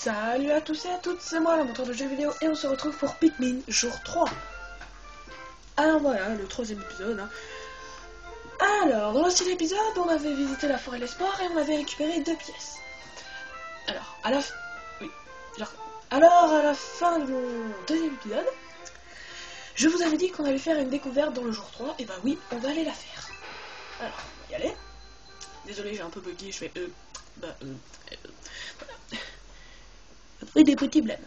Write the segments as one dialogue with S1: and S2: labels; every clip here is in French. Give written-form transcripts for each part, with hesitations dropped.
S1: Salut à tous et à toutes, c'est moi, le monteur de jeux vidéo, et on se retrouve pour Pikmin jour 3. Alors voilà, le troisième épisode. Alors, dans l'ancien épisode, on avait visité la forêt de l'espoir et on avait récupéré 2 pièces. Alors, à la fin... Oui, alors, à la fin du deuxième épisode, je vous avais dit qu'on allait faire une découverte dans le jour 3, et bah oui, on va aller la faire. Alors, on va y aller. Désolé, j'ai un peu bugué, je fais voilà. Oui, des petits blèmes.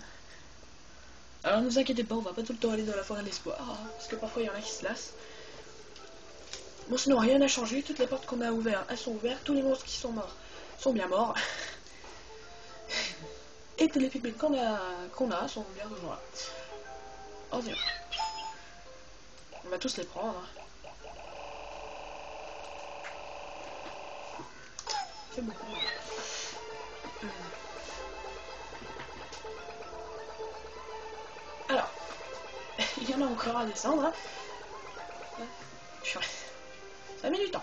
S1: Alors ne vous inquiétez pas, on va pas tout le temps aller dans la forêt de l'espoir, parce que parfois il y en a qui se lassent. Bon, sinon rien n'a changé, toutes les portes qu'on a ouvertes, elles sont ouvertes, tous les monstres qui sont morts sont bien morts. Et tous les Pikmin qu'on a sont bien toujours là. Oh tiens. On va tous les prendre. C'est beaucoup. Alors, il y en a encore à descendre. Ça met du temps.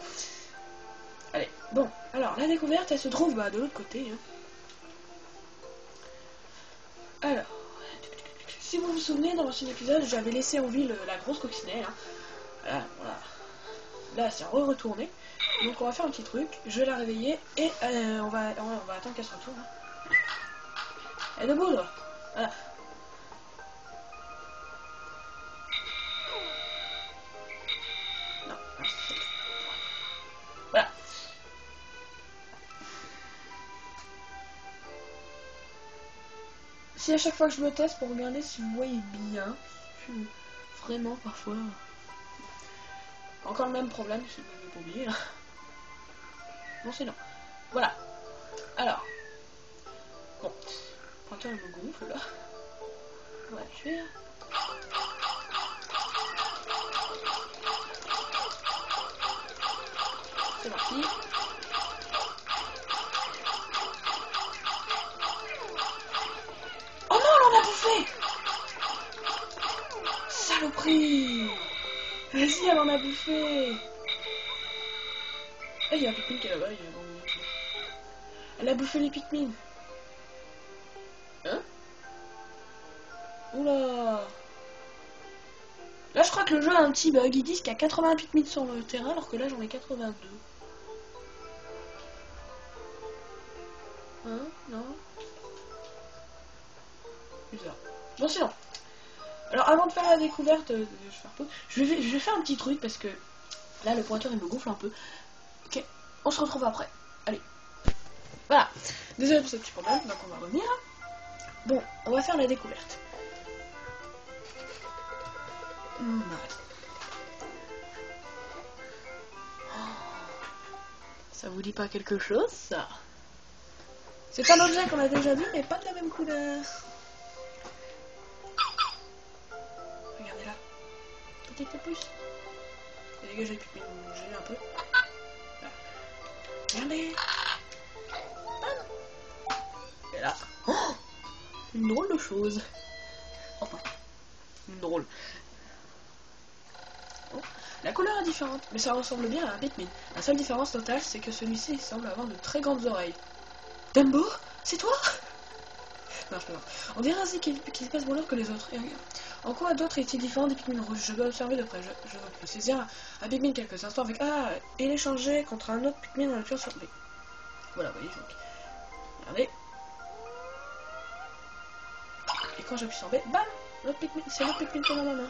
S1: Allez, bon, alors la découverte elle se trouve de l'autre côté. Alors, si vous vous souvenez, dans l'ancien épisode, j'avais laissé en vie la grosse coccinelle. Voilà. Là, c'est retourné. Donc on va faire un petit truc. Je vais la réveiller et on va attendre qu'elle se retourne. Elle est debout, là. Voilà. Non, voilà. Si à chaque fois que je me teste pour regarder si vous voyez bien, vraiment parfois... Encore le même problème, si vous n'avez pas oublié. Non, c'est non. Voilà. Alors. Bon. Le pointeur il me gonfle là. On va le tuer. C'est parti. Oh non, on en a bouffé! Saloperie! Vas-y, elle en a bouffé! Ah, il y a un Pikmin qui est là-bas, elle a bouffé les Pikmin! Hein? Oula! Là, je crois que le jeu a un petit bug. Ils disent qu'il y a 80 Pikmin sur le terrain, alors que là, j'en ai 82. Hein? Non? Bizarre. Bon, sinon. Alors, avant de faire la découverte, je vais faire un petit truc parce que là, le pointeur il me gonfle un peu. Ok, on se retrouve après. Allez. Voilà. Désolé pour ce petit problème, donc on va revenir. Bon, on va faire la découverte. Ça vous dit pas quelque chose, ça? C'est un objet qu'on a déjà vu, mais pas de la même couleur. Regardez là. Petite pouce. Et dégagez les Pikmin, j'ai eu un peu. Là. Regardez. Et là. Oh, une drôle de chose. Enfin, une drôle. Oh, la couleur est différente, mais ça ressemble bien à un Pikmin. La seule différence totale, c'est que celui-ci semble avoir de très grandes oreilles. Dumbo, c'est toi? Non, je peux pas. On dirait ainsi qu'il se passe moins que les autres. Et regarde. En quoi d'autres est-il différent des Pikmin rouges? Je dois observer de près. Je veux saisir un Pikmin quelques instants avec A et l'échanger contre un autre Pikmin en appuyant sur V. Voilà, vous voyez, donc. Regardez. Et quand j'appuie sur V, bam! C'est l'autre Pikmin qui est dans ma main.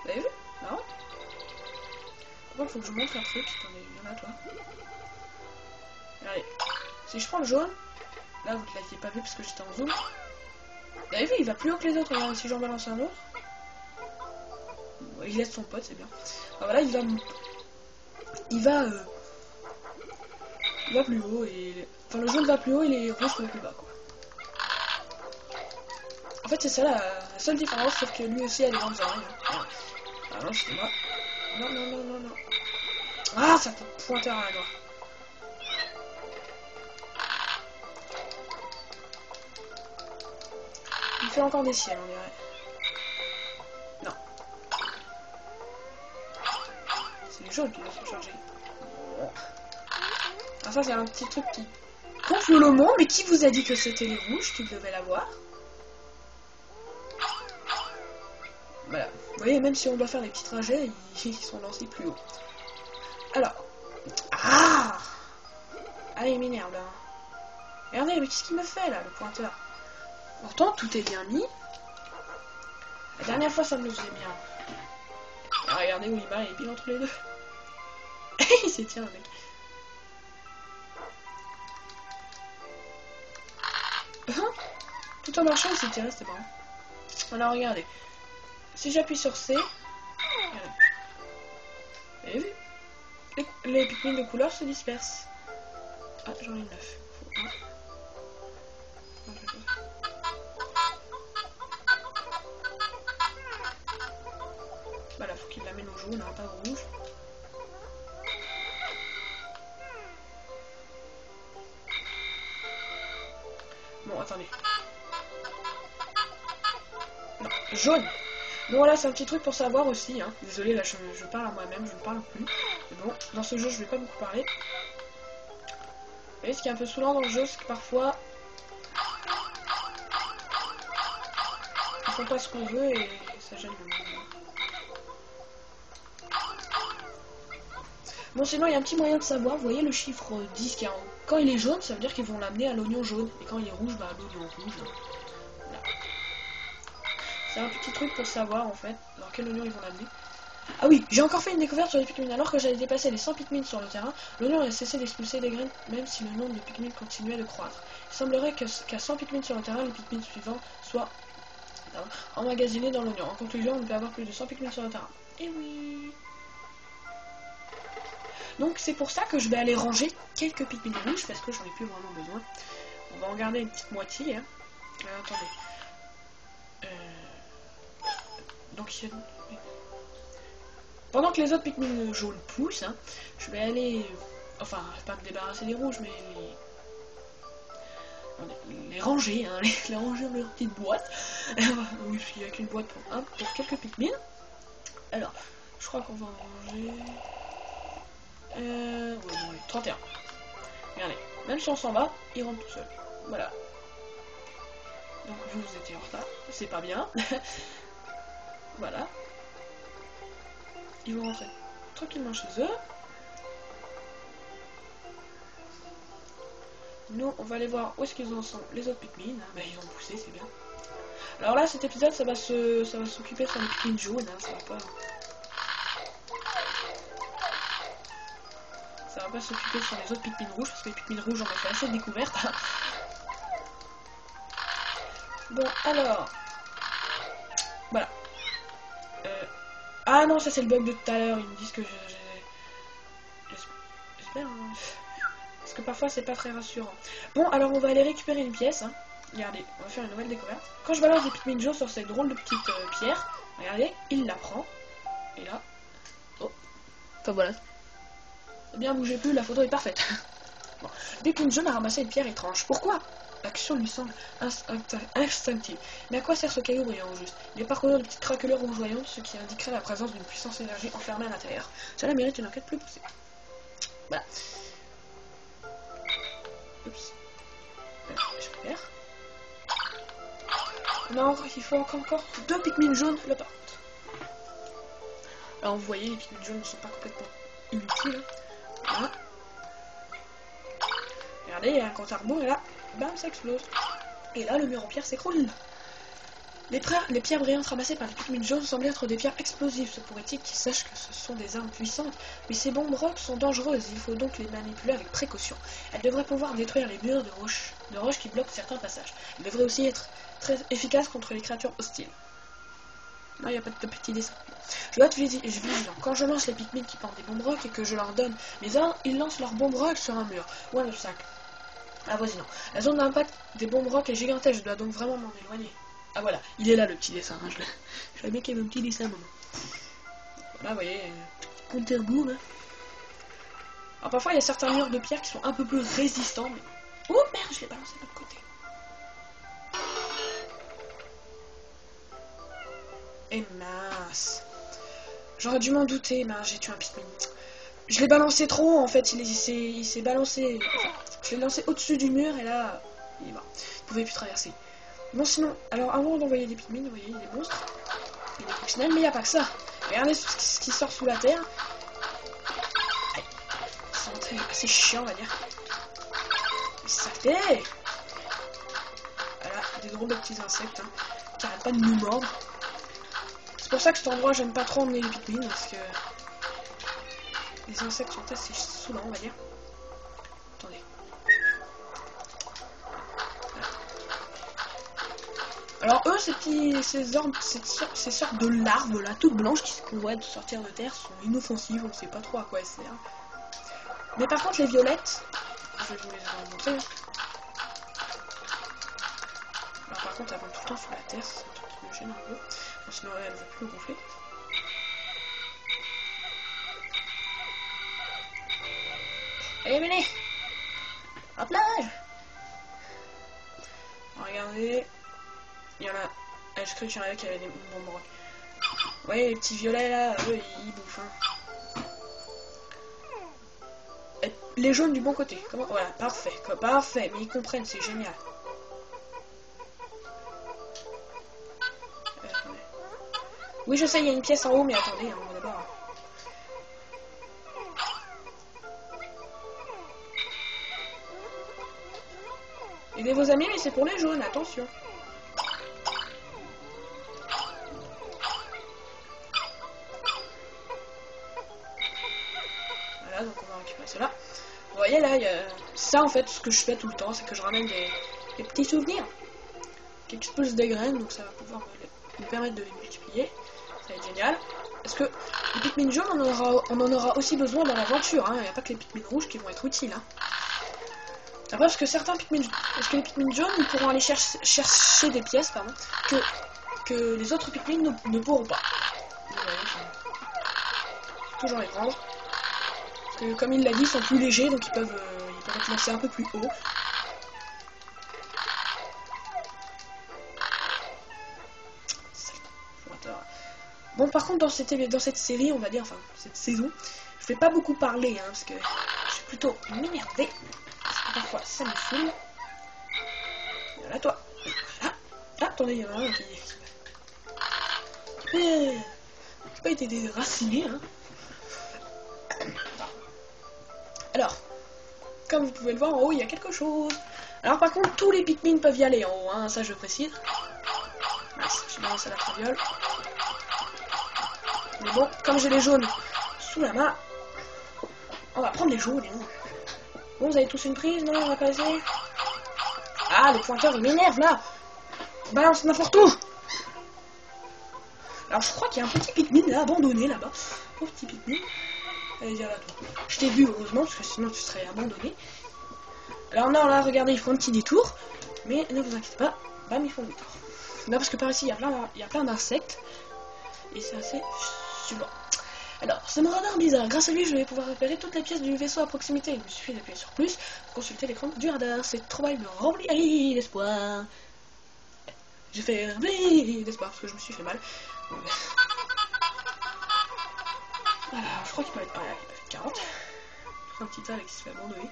S1: Vous avez vu? Marrant. Par contre, il faut que je montre un truc. Attendez, viens là, toi. Allez. Si je prends le jaune, là vous ne l'aviez pas vu parce que j'étais en zoom. Vous avez vu, il va plus haut que les autres. Regarde, si j'en balance un autre, il laisse son pote, c'est bien. Alors voilà, il va plus haut et enfin le jaune va plus haut et les rouges vont plus bas, quoi. En fait, c'est ça la seule différence, sauf que lui aussi a des grandes oreilles. Ah non, c'est moi. Non. Ah, ça fait pointeur à la noire. Il fait encore des ciels, on dirait. Non. C'est les jaunes qui doivent se charger. Alors ça c'est un petit truc qui gonfle le monde, mais qui vous a dit que c'était les rouges qui devaient l'avoir? Voilà. Vous voyez, même si on doit faire des petits trajets, ils sont lancés plus haut. Alors. Ah, il m'énerve là. Regardez, mais qu'est-ce qu'il me fait là, le pointeur? Pourtant, tout est bien mis. La dernière fois, ça me le faisait bien. Et regardez où il va, il est pile entre les deux. Il s'étire, le mec. Tout en marchant, il s'étirait, c'était marrant. Alors, regardez. Si j'appuie sur C, regardez. Vous avez vu? Les Pikmin de couleur se dispersent. Ah, j'en ai 9. Faut un. Voilà, faut qu'il l'amène au jaune, hein, pas au rouge. Bon, attendez. Non, jaune. Bon, là, c'est un petit truc pour savoir aussi. Hein. Désolé, là, je parle à moi-même, je ne parle plus. Mais bon, dans ce jeu, je vais pas beaucoup parler. Vous voyez, ce qui est un peu saoulant dans le jeu, c'est que parfois, ils font pas ce qu'on veut et ça gêne le monde. Bon, sinon, il y a un petit moyen de savoir. Vous voyez le chiffre 10 qui est en haut. Quand il est jaune, ça veut dire qu'ils vont l'amener à l'oignon jaune. Et quand il est rouge, bah, à l'oignon rouge. Voilà. C'est un petit truc pour savoir, en fait, dans quel oignon ils vont l'amener. Ah oui, j'ai encore fait une découverte sur les Pikmin. Alors que j'avais dépassé les 100 Pikmin sur le terrain, l'oignon a cessé d'expulser des graines, même si le nombre de Pikmin continuait de croître. Il semblerait qu'à 100 Pikmin sur le terrain, les Pikmin suivants soient emmagasinés dans l'oignon. En conclusion, on ne peut avoir plus de 100 Pikmin sur le terrain. Et oui. Donc c'est pour ça que je vais aller ranger quelques Pikmin rouges, parce que j'en ai plus vraiment besoin. On va en garder une petite moitié. Hein. Attendez. Donc il y a... Pendant que les autres Pikmin jaunes poussent, hein, je vais aller... Enfin, je vais pas me débarrasser des rouges, mais les ranger, hein, les ranger dans leur petite boîte. Oui, il n'y a qu'une boîte pour quelques Pikmin. Alors, je crois qu'on va en ranger... ouais, bon, 31. Regardez, même si on s'en va, il rentre tout seul. Voilà. Donc vous étiez en retard, c'est pas bien. Voilà. Ils vont rentrer tranquillement chez eux. Nous, on va aller voir où est-ce qu'ils en sont, les autres Pikmin. Bah, ils ont poussé, c'est bien. Alors là, cet épisode, ça va s'occuper sur les Pikmin jaunes. Hein, ça va pas s'occuper sur les autres Pikmin rouges, parce que les Pikmin rouges, on a fait assez de découvertes. Bon, alors... Voilà. Ah non, ça c'est le bug de tout à l'heure. Ils me disent que j'espère... Hein. Parce que parfois, c'est pas très rassurant. Bon, alors on va aller récupérer une pièce. Hein. Regardez, on va faire une nouvelle découverte. Quand je balance des Pikmin jaunes sur cette drôle de petite pierre, regardez, il la prend. Et là... Oh. Enfin voilà. Bien, bougez plus, la photo est parfaite. Bon. Pikmin jaune a ramassé une pierre étrange. Pourquoi? L'action lui semble instinctive. Mais à quoi sert ce caillou brillant au juste? Il est parcouru de petites craquelures rougeoyantes, ce qui indiquerait la présence d'une puissance énergie enfermée à l'intérieur. Cela mérite une enquête plus poussée. Voilà. Oups. Je récupère. Non, il faut encore 2 Pikmin jaunes le porte. Alors vous voyez, les Pikmin jaunes ne sont pas complètement inutiles. Voilà. Regardez, il y a un compte à rebours et là, bam, ça explose. Et là, le mur en pierre s'écroule. Les pierres brillantes ramassées par les Pikmin jaunes semblent être des pierres explosives. Se pourrait-il qu'ils sachent que ce sont des armes puissantes? Mais ces bombes roches sont dangereuses, il faut donc les manipuler avec précaution. Elles devraient pouvoir détruire les murs de roches qui bloquent certains passages. Elles devraient aussi être très efficaces contre les créatures hostiles. Non, il n'y a pas de petit dessin. Je dois être vigilant. Quand je lance les Pikmin qui portent des bombes roches et que je leur donne les armes, ils lancent leurs bombes roches sur un mur ou un obstacle avoisinant. La zone d'impact des bombes roches est gigantesque, je dois donc vraiment m'en éloigner. Ah voilà, il est là le petit dessin. Hein. Je l'ai mis qu'il y avait un petit dessin. Maman. Voilà, vous voyez, compte à rebours. Hein. Alors parfois il y a certains murs de pierre qui sont un peu plus résistants. Mais... Oh merde, je l'ai balancé de l'autre côté. Et mince. J'aurais dû m'en douter, mais j'ai tué un Pikmin. Je l'ai balancé trop haut, en fait, il s'est balancé. Enfin, je l'ai lancé au-dessus du mur et là, il est mort. Il pouvait plus traverser. Bon, sinon, alors avant d'envoyer des Pikmin, vous voyez, il y a des monstres, il y a des coccinelles, mais il n'y a pas que ça. Regardez ce qui sort sous la terre. C'est assez chiant, on va dire. Mais ça fait. Voilà, des drôles de petits insectes hein, qui arrêtent pas de nous mordre. C'est pour ça que cet endroit, j'aime pas trop emmener les Pikmin parce que les insectes sont assez saoulants, on va dire. Attendez. Alors eux, ces sortes de larves là, toutes blanches qui pourraient sortir de terre, sont inoffensives, on ne sait pas trop à quoi elles servent. Mais par contre les violettes, je vais vous les montrer. Alors par contre elles vont tout le temps sous la terre, c'est un truc qui me gêne un peu. Bon, sinon elle ne veut plus me gonfler. Allez venez, en plage. Regardez. Il y en a. Ah, je crois qu'il y en avait qui avaient des bombes rock. Vous voyez les petits violets là, eux ils bouffent. Hein. Et les jaunes du bon côté. Comment. Voilà, parfait. Parfait, mais ils comprennent, c'est génial. Oui, je sais, il y a une pièce en haut, mais attendez, hein, d'abord. Aidez vos amis, mais c'est pour les jaunes, attention. Voilà, donc on va récupérer cela. Vous voyez là, il y a ça en fait, ce que je fais tout le temps, c'est que je ramène des petits souvenirs qui expulsent des graines, donc ça va pouvoir me permettre de les multiplier. Ça va être génial. Parce que les Pikmin jaunes, on en aura aussi besoin dans l'aventure. Il n'y a pas que les Pikmin rouges qui vont être utiles. Hein. Après, parce que les Pikmin jaunes, ils pourront aller chercher des pièces, pardon, que les autres Pikmin ne pourront pas. Vous voyez, toujours les prendre. Parce que, comme il l'a dit, ils sont plus légers, donc ils peuvent être lancés un peu plus haut. Bon, par contre, dans cette série, on va dire, enfin, cette saison, je vais pas beaucoup parler, hein, parce que je suis plutôt m'énerver. Parce que parfois, ça me saoule. Voilà, toi. Voilà. Ah, attendez, il y en a un qui n'a pas été déraciné, hein. Alors, comme vous pouvez le voir, en haut, il y a quelque chose. Alors, par contre, tous les Pikmin peuvent y aller en haut, hein, ça je précise. J'ai balancé la traviole. Mais bon, comme j'ai les jaunes sous la main, on va prendre les jaunes. Hein. Bon, vous avez tous une prise, non? On va passer. Ah, le pointeur, il m'énerve, là. On balance n'importe où. Alors, je crois qu'il y a un petit Pikmin, là, abandonné, là-bas. Pauvre petit Pikmin. Allez, viens là, toi. Je t'ai vu, heureusement, parce que sinon, tu serais abandonné. Alors, non, là, regardez, ils font un petit détour. Mais ne vous inquiétez pas, bam, ils font le détour. Non, parce que par ici, il y a plein d'insectes. Et c'est assez super. Alors, c'est mon radar bizarre. Grâce à lui, je vais pouvoir repérer toutes les pièces du vaisseau à proximité. Il me suffit d'appuyer sur plus pour consulter l'écran du radar. Cette trouvaille me remplit d'espoir. J'ai fait rempli d'espoir parce que je me suis fait mal. Voilà, je crois qu'il peut être par là. Il peut être 40. Un petit tas là qui se fait abandonner.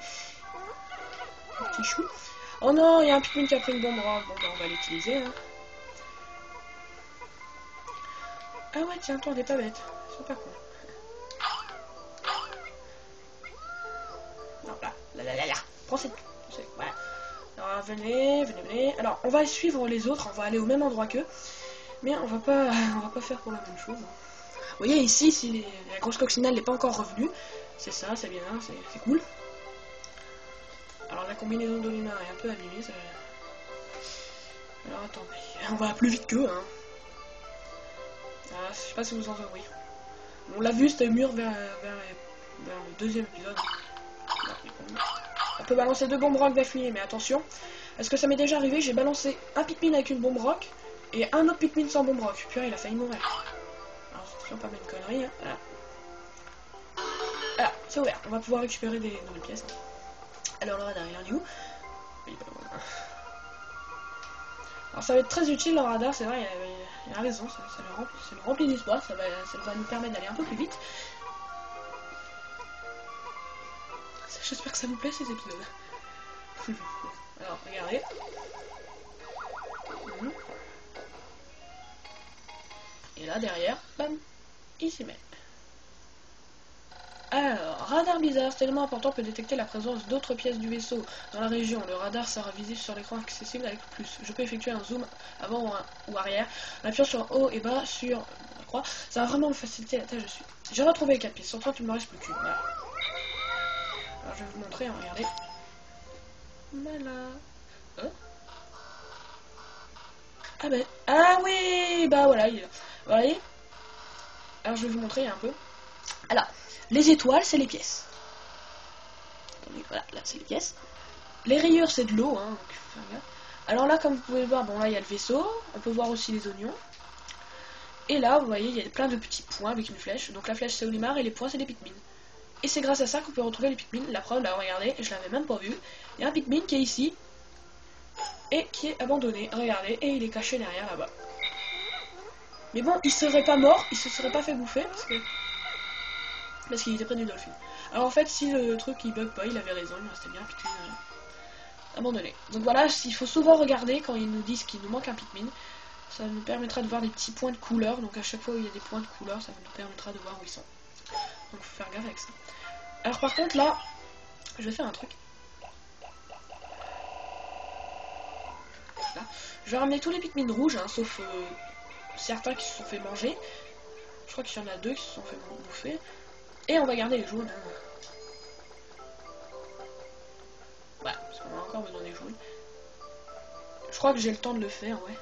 S1: Un petit chou. Oh non, il y a un Pikmin qui a pris une bombe rock. Bon, ben, on va l'utiliser. Hein. Ah ouais, tiens, toi, on est pas bête. Ils sont pas cons. Non, là. Prends cette... Voilà. Alors, venez. Alors, on va suivre les autres. On va aller au même endroit qu'eux. Mais on va pas faire pour la même chose. Vous voyez, ici, si la grosse coccinelle n'est pas encore revenue. C'est ça, c'est bien, c'est cool. Alors, la combinaison de l'humain est un peu abîmée. Ça... Alors, attendez. On va plus vite qu'eux, hein. Ah, je sais pas si vous entendez, oui. On l'a vu, c'était mûr vers le deuxième épisode. On peut balancer 2 bombes rock d'affilée, mais attention. Est-ce que ça m'est déjà arrivé? J'ai balancé un Pikmin avec une bombe rock et un autre Pikmin sans bombe rock. Puis il a failli mourir. Alors attention, pas une connerie. Hein. Voilà. Voilà, c'est ouvert. On va pouvoir récupérer des nouvelles pièces. Alors le radar, il est où? Alors ça va être très utile le radar, c'est vrai, il a raison, ça le remplit d'espoir, ça va nous permettre d'aller un peu plus vite. J'espère que ça vous plaît ces épisodes. Alors, regardez. Et là, derrière, bam, il s'y met. Alors, radar bizarre, cet élément important peut détecter la présence d'autres pièces du vaisseau dans la région. Le radar sera visible sur l'écran accessible avec plus. Je peux effectuer un zoom avant ou arrière, en appuyant sur haut et bas sur la croix. Ça va vraiment me faciliter la tâche de suite. J'ai retrouvé les 4 pièces, sur 30 il me reste plus qu'une. Voilà. Alors je vais vous montrer, hein, regardez. Voilà. Hein, ah ben, ah oui, bah voilà, il est là. Vous voyez. Alors je vais vous montrer un peu. Alors, les étoiles, c'est les pièces. Attendez, voilà, là c'est les pièces. Les rayures, c'est de l'eau, hein, donc, alors là, comme vous pouvez le voir, bon là il y a le vaisseau, on peut voir aussi les oignons. Et là, vous voyez, il y a plein de petits points avec une flèche. Donc la flèche c'est Olimar et les points c'est les Pikmin. Et c'est grâce à ça qu'on peut retrouver les Pikmin. La preuve, là, regardez, je l'avais même pas vu. Il y a un Pikmin qui est ici et qui est abandonné, regardez, et il est caché derrière là-bas. Mais bon, il serait pas mort, il se serait pas fait bouffer parce qu'il était près du Dolphin. Alors en fait, si le truc il bug pas, il avait raison, il restait bien un Pikmin abandonné. Donc voilà, il faut souvent regarder quand ils nous disent qu'il nous manque un Pikmin. Ça nous permettra de voir des petits points de couleur. Donc à chaque fois où il y a des points de couleur, ça nous permettra de voir où ils sont. Donc faut faire gaffe avec ça. Alors par contre là, je vais faire un truc. Là. Je vais ramener tous les Pikmin rouges, hein, sauf certains qui se sont fait manger. Je crois qu'il y en a 2 qui se sont fait bouffer. Et on va garder les jaunes. Voilà, parce qu'on a encore besoin des jaunes. Je crois que j'ai le temps de le faire, ouais.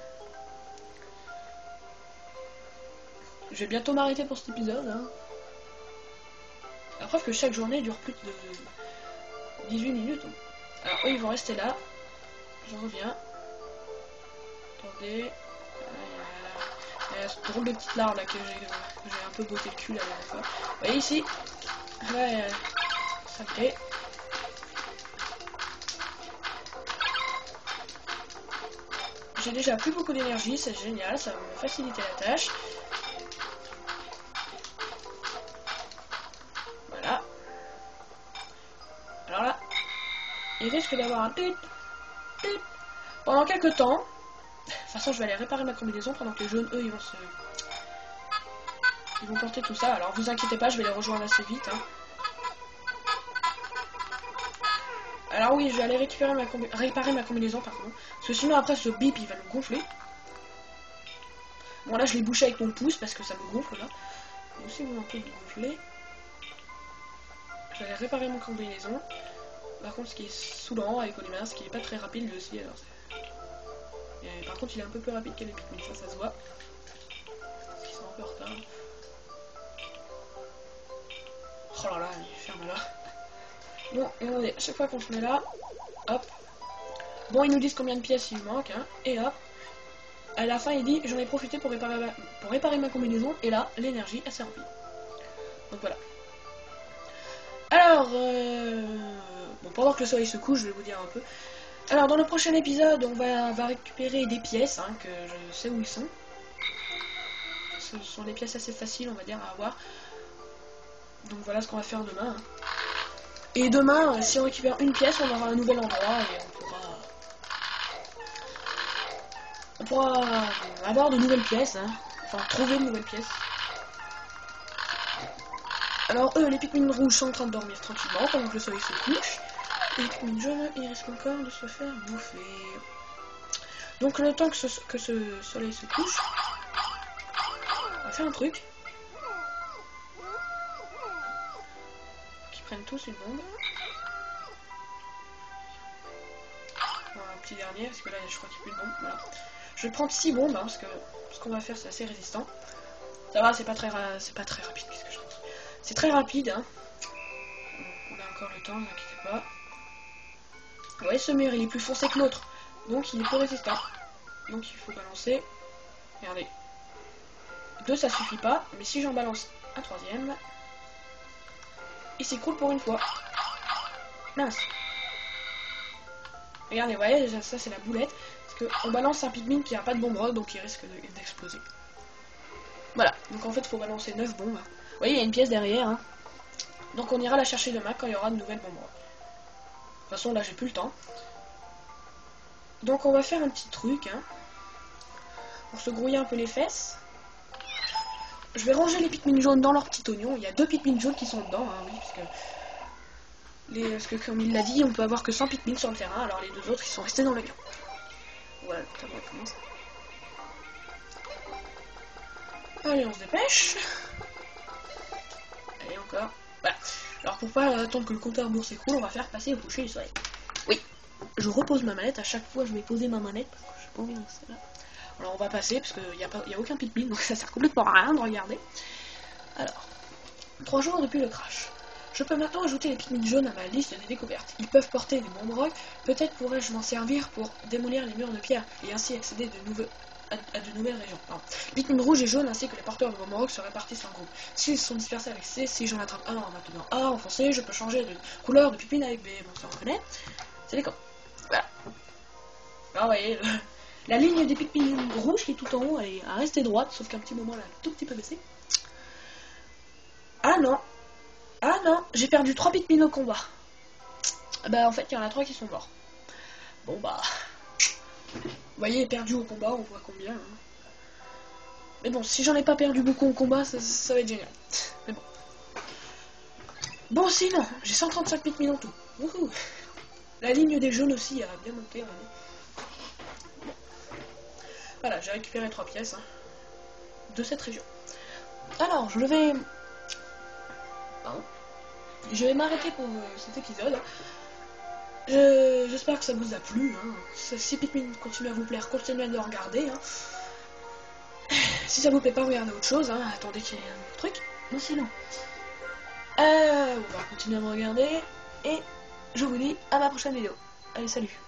S1: Je vais bientôt m'arrêter pour cet épisode. Hein. La preuve que chaque journée dure plus de 18 minutes. Alors eux ils vont rester là. J'en reviens. Attendez. Il y a ce drôle de petite larve là que j'ai un peu botté le cul la dernière fois. Vous voyez ici. Là, ça fait. J'ai déjà plus beaucoup d'énergie, c'est génial, ça va me faciliter la tâche. Voilà. Alors là, il risque d'avoir un tit pendant quelques temps. De toute façon, je vais aller réparer ma combinaison pendant que les jaunes, eux, ils vont porter tout ça. Alors vous inquiétez pas, je vais les rejoindre assez vite. Hein. Alors oui, je vais aller réparer ma combinaison par contre. Parce que sinon après ce bip il va me gonfler. Bon là je l'ai bouché avec mon pouce parce que ça me gonfle là. Mais aussi vous un peu gonfler. Je vais aller réparer mon combinaison. Par contre ce qui est saoulant avec Olimar, ce qui est pas très rapide lui aussi. Alors et, par contre il est un peu plus rapide que les Pikmin, ça se voit. Parce qu'ils sont un peu en retard. Oh là là, il ferme là. Bon, regardez, à chaque fois qu'on se met là, hop. Bon, ils nous disent combien de pièces il manque, hein, et hop. À la fin, il dit j'en ai profité pour réparer ma combinaison, et là, l'énergie, elle s'est remplie. Donc voilà. Alors, bon, pendant que le soleil se couche, je vais vous dire un peu. Alors, dans le prochain épisode, on va récupérer des pièces, hein, que je sais où ils sont. Ce sont des pièces assez faciles, on va dire, à avoir. Donc voilà ce qu'on va faire demain. Hein. Et demain, si on récupère une pièce, on aura un nouvel endroit et on pourra avoir de nouvelles pièces, hein. Enfin trouver de nouvelles pièces. Alors eux, les Pikmin rouges sont en train de dormir tranquillement pendant que le soleil se couche. Et les Pikmin jaunes, ils risquent encore de se faire bouffer. Donc le temps que ce soleil se couche, on va faire un truc. Prennent tous une bombe. Voilà, un petit dernier, parce que là je crois qu'il n'y a plus de bombe. Voilà. Je vais prendre 6 bombes, hein, parce que ce qu'on va faire c'est assez résistant. Ça va, c'est pas très rapide, qu'est-ce que je pense. C'est très rapide, hein. On a encore le temps, ne vous inquiétez pas. Vous voyez ce mur, il est plus foncé que l'autre, donc il est plus résistant. Donc il faut balancer. Regardez. 2 ça suffit pas, mais si j'en balance un troisième. Il s'écroule pour une fois. Mince. Regardez, vous voyez, ça c'est la boulette. Parce qu'on balance un Pikmin qui n'a pas de bombe rock, donc il risque d'exploser. Voilà, donc en fait il faut balancer 9 bombes. Vous voyez, il y a une pièce derrière. Hein. Donc on ira la chercher demain quand il y aura de nouvelles bombes rock. façon, là, j'ai plus le temps. Donc, on va faire un petit truc, hein, pour se grouiller un peu les fesses. Je vais ranger les Pikmin jaunes dans leur petit oignon. Il y a 2 Pikmin jaunes qui sont dedans, hein, oui, parce que comme il l'a dit, on peut avoir que 100 Pikmin sur le terrain, alors les 2 autres, ils sont restés dans l'oignon. Voilà, ça va commencer. Allez, on se dépêche. Allez, encore. Voilà. Alors, pour pas attendre que le compteur bourre s'écroule, on va faire passer au coucher du soleil. Oui, je repose ma manette. À chaque fois, je vais poser ma manette parce que je sais pas envie de rester là. Alors, on va passer parce qu'il n'y a aucun Pikmin, donc ça sert complètement à rien de regarder. Alors, 3 jours depuis le crash. Je peux maintenant ajouter les Pikmin jaunes à ma liste des découvertes. Ils peuvent porter des bombes rock. Peut-être pourrais-je m'en servir pour démolir les murs de pierre et ainsi accéder à de nouvelles régions. Les Pikmin rouges et jaunes ainsi que les porteurs de bombes rock se répartissent en groupes. S'ils sont dispersés avec C, si j'en attrape un en maintenant A en foncé, je peux changer de couleur de Pikmin avec B. Bon, ça on reconnaît. C'est les camps. Voilà. Alors, vous voyez, la ligne des Pikmin rouges qui est tout en haut, elle est à rester droite, sauf qu'un petit moment là, tout petit peu baissé. Ah non, j'ai perdu 3 Pikmin au combat. Bah en fait, il y en a 3 qui sont morts. Bon bah... Vous voyez, perdu au combat, on voit combien. Hein. Mais bon, si j'en ai pas perdu beaucoup au combat, ça va être génial. Mais bon. Bon, sinon, j'ai 135 Pikmin en tout. Wouhou. La ligne des jaunes aussi a bien monté. Bon. Voilà, j'ai récupéré 3 pièces, hein, de cette région. Alors, je vais m'arrêter pour cet épisode. J'espère que ça vous a plu. Hein. Si Pikmin continue à vous plaire, continuez à le regarder. Hein. Si ça vous plaît pas, regardez autre chose. Hein. Attendez qu'il y ait un autre truc. Non, sinon. On va continuer à me regarder. Et je vous dis à ma prochaine vidéo. Allez, salut.